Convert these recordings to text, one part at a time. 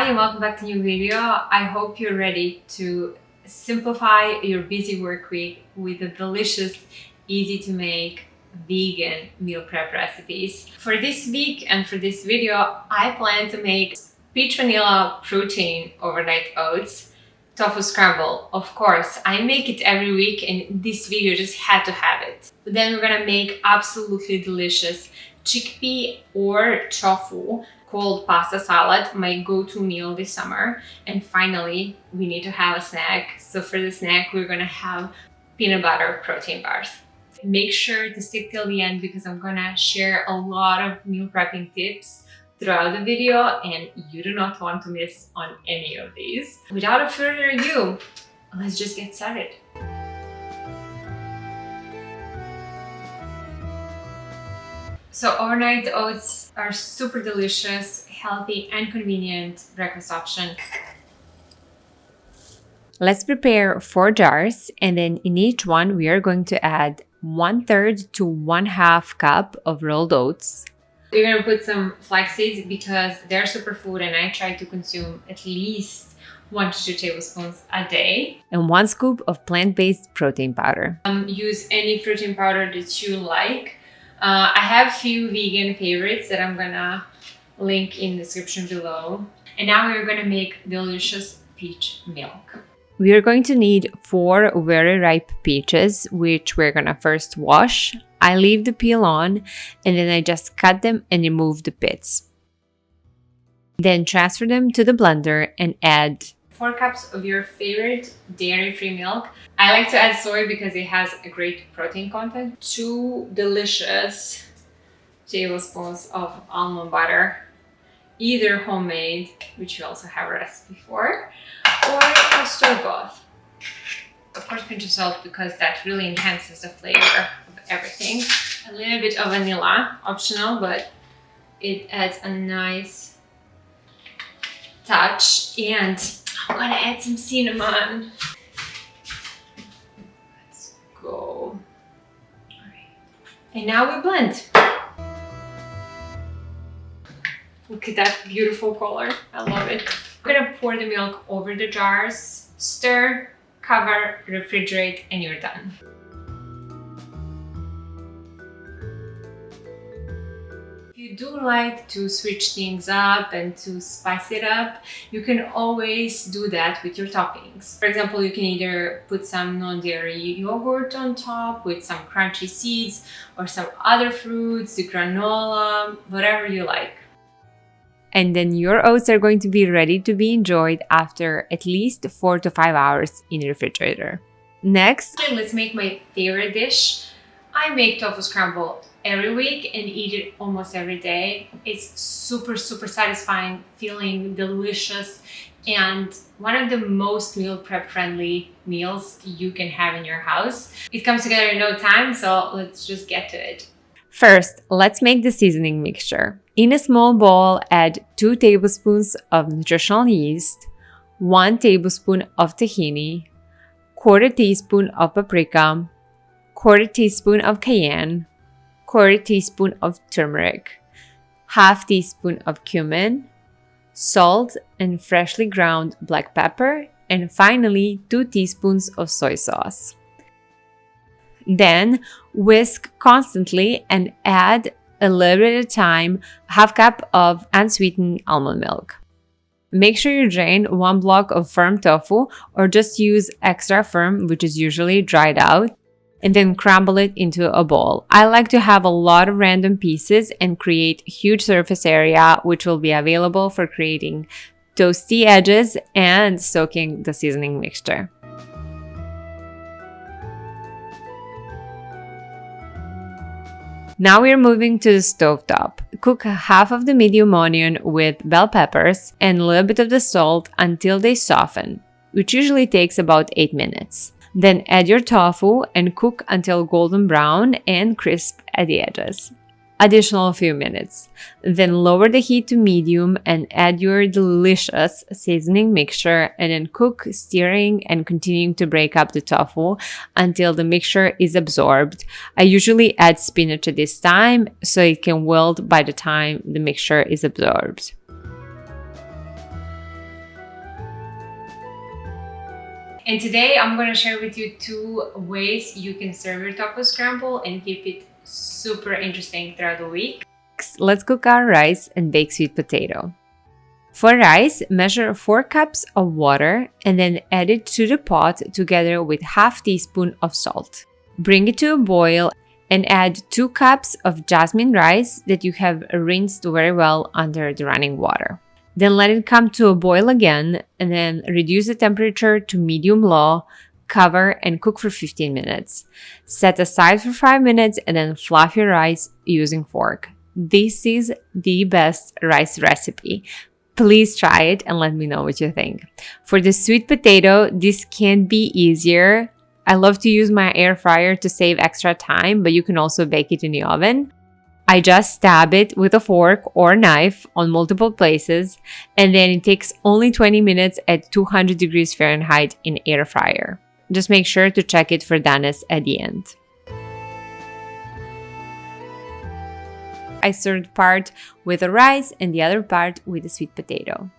Hi and welcome back to a new video. I hope you're ready to simplify your busy work week with the delicious, easy to make vegan meal prep recipes. For this week and for this video, I plan to make peach vanilla protein overnight oats, tofu scramble. Of course, I make it every week and this video just had to have it. But then we're gonna make absolutely delicious chickpea or tofu cold pasta salad, my go-to meal this summer. And finally, we need to have a snack. So for the snack, we're gonna have peanut butter protein bars. Make sure to stick till the end because I'm gonna share a lot of meal prepping tips throughout the video and you do not want to miss on any of these. Without further ado, let's just get started. So overnight oats are super delicious, healthy and convenient breakfast option. Let's prepare 4 jars and then in each one we are going to add 1/3 to 1/2 cup of rolled oats. We're gonna put some flax seeds because they're superfood and I try to consume at least 1 to 2 tablespoons a day. And 1 scoop of plant-based protein powder. Use any protein powder that you like. I have a few vegan favorites that I'm gonna link in the description below. And now we're gonna make delicious peach milk. We are going to need 4 very ripe peaches, which we're gonna first wash. I leave the peel on and then I just cut them and remove the pits. Then transfer them to the blender and add 4 cups of your favorite dairy-free milk. I like to add soy because it has a great protein content. 2 delicious tablespoons of almond butter, either homemade, which we also have a recipe for, or a store-bought. Of course, pinch of salt because that really enhances the flavor of everything. A little bit of vanilla, optional, but it adds a nice touch. And I'm gonna add some cinnamon. Let's go. All right. And now we blend. Look at that beautiful color. I love it. I'm gonna pour the milk over the jars, stir, cover, refrigerate, and you're done. If you do like to switch things up and to spice it up, you can always do that with your toppings. For example, you can either put some non-dairy yogurt on top with some crunchy seeds or some other fruits, granola, whatever you like. And then your oats are going to be ready to be enjoyed after at least 4 to 5 hours in the refrigerator. Next, let's make my favorite dish. I make tofu scramble every week and eat it almost every day. It's super satisfying, feeling delicious, and one of the most meal prep friendly meals you can have in your house. It comes together in no time, so let's just get to it. First, let's make the seasoning mixture. In a small bowl, add 2 tablespoons of nutritional yeast, 1 tablespoon of tahini, 1/4 teaspoon of paprika, 1/4 teaspoon of cayenne, 1/4 teaspoon of turmeric, 1/2 teaspoon of cumin, salt and freshly ground black pepper, and finally 2 teaspoons of soy sauce. Then whisk constantly and add a little bit at a time 1/2 cup of unsweetened almond milk. Make sure you drain 1 block of firm tofu or just use extra firm, which is usually dried out, and then crumble it into a bowl. I like to have a lot of random pieces and create huge surface area, which will be available for creating toasty edges and soaking the seasoning mixture. Now we're moving to the stovetop. Cook 1/2 of the medium onion with bell peppers and a little bit of the salt until they soften, which usually takes about 8 minutes. Then add your tofu and cook until golden brown and crisp at the edges. Additional few minutes. Then lower the heat to medium and add your delicious seasoning mixture and then cook, stirring and continuing to break up the tofu until the mixture is absorbed. I usually add spinach at this time so it can wilt by the time the mixture is absorbed. And today I'm going to share with you 2 ways you can serve your tofu scramble and keep it super interesting throughout the week. Let's cook our rice and bake sweet potato. For rice, measure 4 cups of water and then add it to the pot together with half teaspoon of salt. Bring it to a boil and add 2 cups of jasmine rice that you have rinsed very well under the running water. Then let it come to a boil again and then reduce the temperature to medium-low, cover and cook for 15 minutes. Set aside for 5 minutes and then fluff your rice using fork. This is the best rice recipe. Please try it and let me know what you think. For the sweet potato, this can be easier. I love to use my air fryer to save extra time, but you can also bake it in the oven. I just stab it with a fork or knife on multiple places, and then it takes only 20 minutes at 200 degrees Fahrenheit in air fryer. Just make sure to check it for doneness at the end. I served part with the rice and the other part with the sweet potato.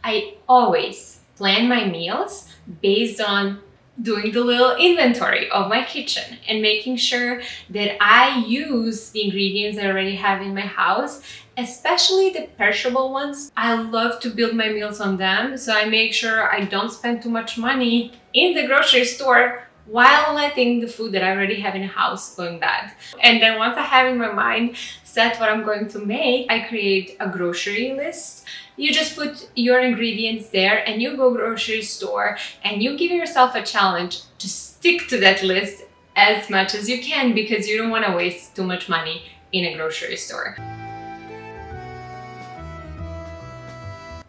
I always plan my meals based on doing the little inventory of my kitchen and making sure that I use the ingredients that I already have in my house, especially the perishable ones. I love to build my meals on them, so I make sure I don't spend too much money in the grocery store while letting the food that I already have in the house going bad. And then once I have in my mind set what I'm going to make, I create a grocery list. You just put your ingredients there and you go grocery store and you give yourself a challenge to stick to that list as much as you can, because you don't want to waste too much money in a grocery store.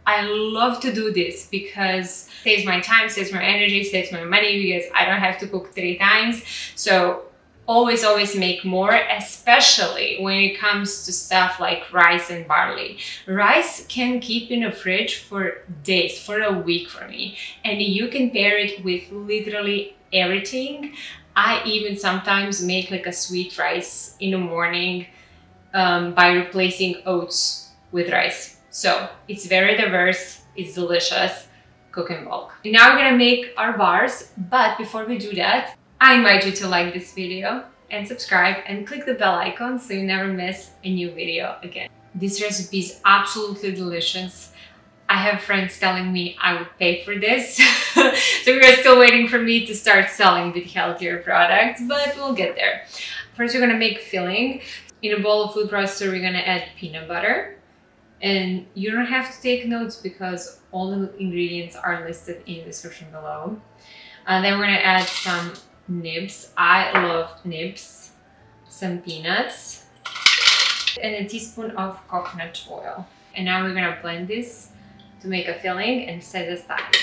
I love to do this because it saves my time, saves my energy, saves my money, because I don't have to cook 3 times. So always make more, especially when it comes to stuff like rice and barley. Rice can keep in the fridge for days, for a week for me, and you can pair it with literally everything. I even sometimes make like a sweet rice in the morning by replacing oats with rice. So it's very diverse, it's delicious, cook in bulk. Now we're gonna make our bars, but before we do that, I invite you to like this video and subscribe and click the bell icon so you never miss a new video again. This recipe is absolutely delicious. I have friends telling me I would pay for this. So we're still waiting for me to start selling the healthier products, but we'll get there. First, we're gonna make filling. In a bowl of food processor, we're gonna add peanut butter. And you don't have to take notes because all the ingredients are listed in the description below. Then we're gonna add some nibs. I love nibs. Some peanuts. And a teaspoon of coconut oil. And now we're gonna blend this to make a filling and set it aside.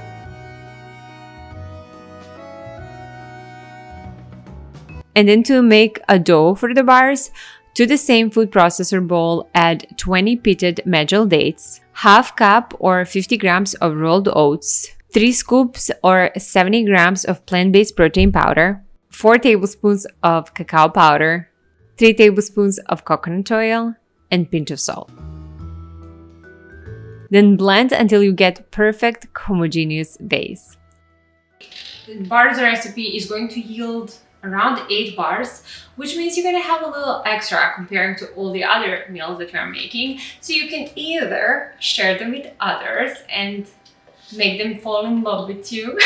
And then to make a dough for the bars, to the same food processor bowl, add 20 pitted medjool dates, half cup or 50 grams of rolled oats, 3 scoops or 70 grams of plant-based protein powder, 4 tablespoons of cacao powder, 3 tablespoons of coconut oil, and pinch of salt. Then blend until you get perfect homogeneous base. The bars recipe is going to yield around 8 bars, which means you're gonna have a little extra comparing to all the other meals that you're making. So you can either share them with others and make them fall in love with you,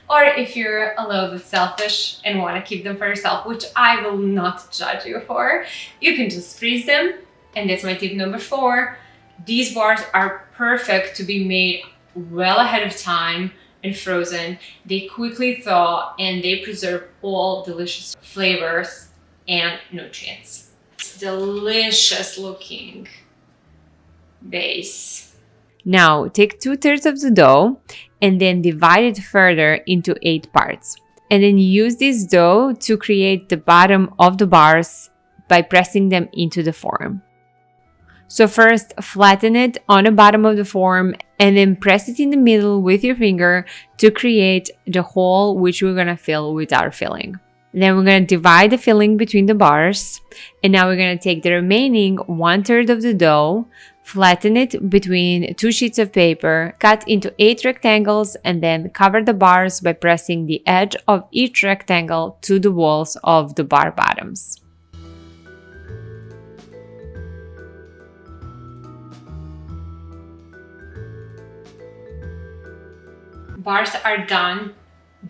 or if you're a little bit selfish and want to keep them for yourself, which I will not judge you for, you can just freeze them. And that's my tip number 4. These bars are perfect to be made well ahead of time and frozen. They quickly thaw and they preserve all delicious flavors and nutrients. It's delicious looking base. Now take 2/3 of the dough and then divide it further into 8 parts. And then use this dough to create the bottom of the bars by pressing them into the form. So first, flatten it on the bottom of the form and then press it in the middle with your finger to create the hole which we're gonna fill with our filling. Then we're gonna divide the filling between the bars. And now we're gonna take the remaining 1/3 of the dough, Flatten it between 2 sheets of paper, cut into 8 rectangles, and then cover the bars by pressing the edge of each rectangle to the walls of the bar bottoms. Bars are done.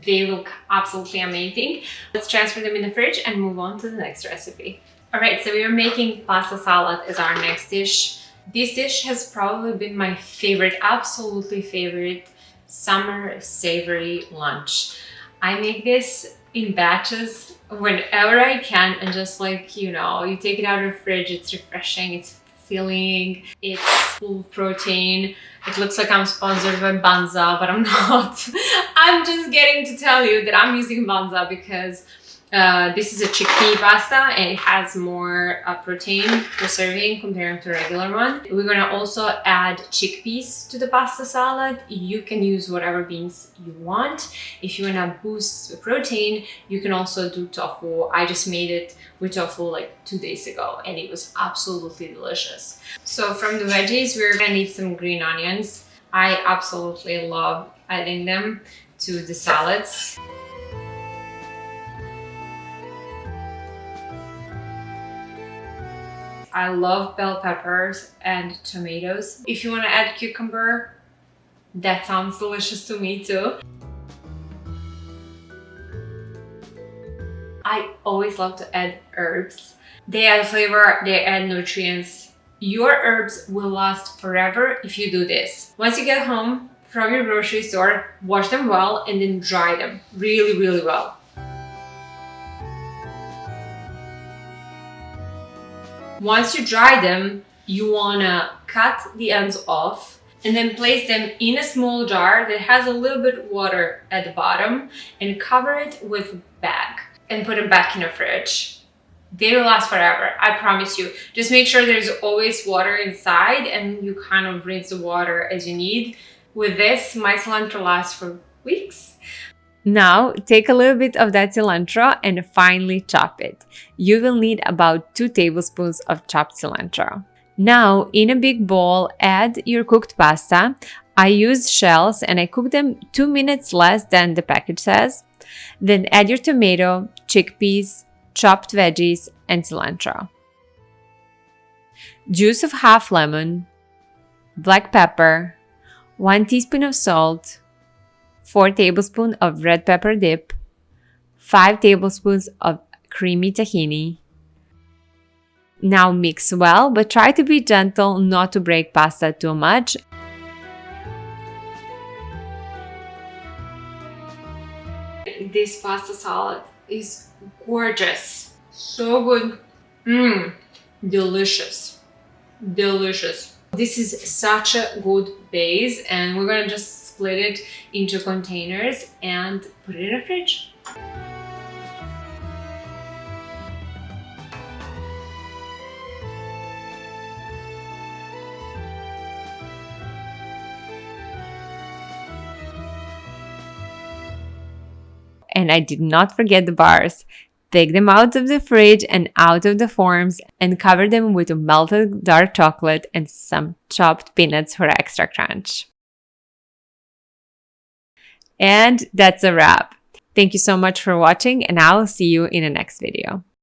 They look absolutely amazing. Let's transfer them in the fridge and move on to the next recipe. Alright, so we are making pasta salad as our next dish. This dish has probably been my favorite, absolutely favorite summer savory lunch. I make this in batches whenever I can, and just like, you know, you take it out of the fridge, it's refreshing, it's filling, it's full of protein. It looks like I'm sponsored by Banza, but I'm not. I'm just getting to tell you that I'm using Banza because this is a chickpea pasta and it has more protein per serving compared to regular one. We're gonna also add chickpeas to the pasta salad. You can use whatever beans you want. If you wanna boost the protein, you can also do tofu. I just made it with tofu like 2 days ago and it was absolutely delicious. So from the veggies, we're gonna need some green onions. I absolutely love adding them to the salads. I love bell peppers and tomatoes. If you want to add cucumber, that sounds delicious to me too. I always love to add herbs. They add flavor, they add nutrients. Your herbs will last forever if you do this. Once you get home from your grocery store, wash them well and then dry them really, really well. Once you dry them, you wanna cut the ends off and then place them in a small jar that has a little bit of water at the bottom and cover it with a bag and put them back in the fridge. They will last forever, I promise you. Just make sure there's always water inside and you kind of rinse the water as you need. With this, my cilantro lasts for weeks. Now, take a little bit of that cilantro and finely chop it. You will need about 2 tablespoons of chopped cilantro. Now, in a big bowl, add your cooked pasta. I used shells and I cooked them 2 minutes less than the package says. Then add your tomato, chickpeas, chopped veggies, and cilantro. Juice of half lemon, black pepper, 1 teaspoon of salt, 4 tablespoons of red pepper dip, 5 tablespoons of creamy tahini. Now mix well, but try to be gentle not to break pasta too much. This pasta salad is gorgeous. So good. Delicious. Delicious. This is such a good base and we're gonna just split it into containers and put it in the fridge. And I did not forget the bars. Take them out of the fridge and out of the forms and cover them with melted dark chocolate and some chopped peanuts for extra crunch. And that's a wrap. Thank you so much for watching and I'll see you in the next video.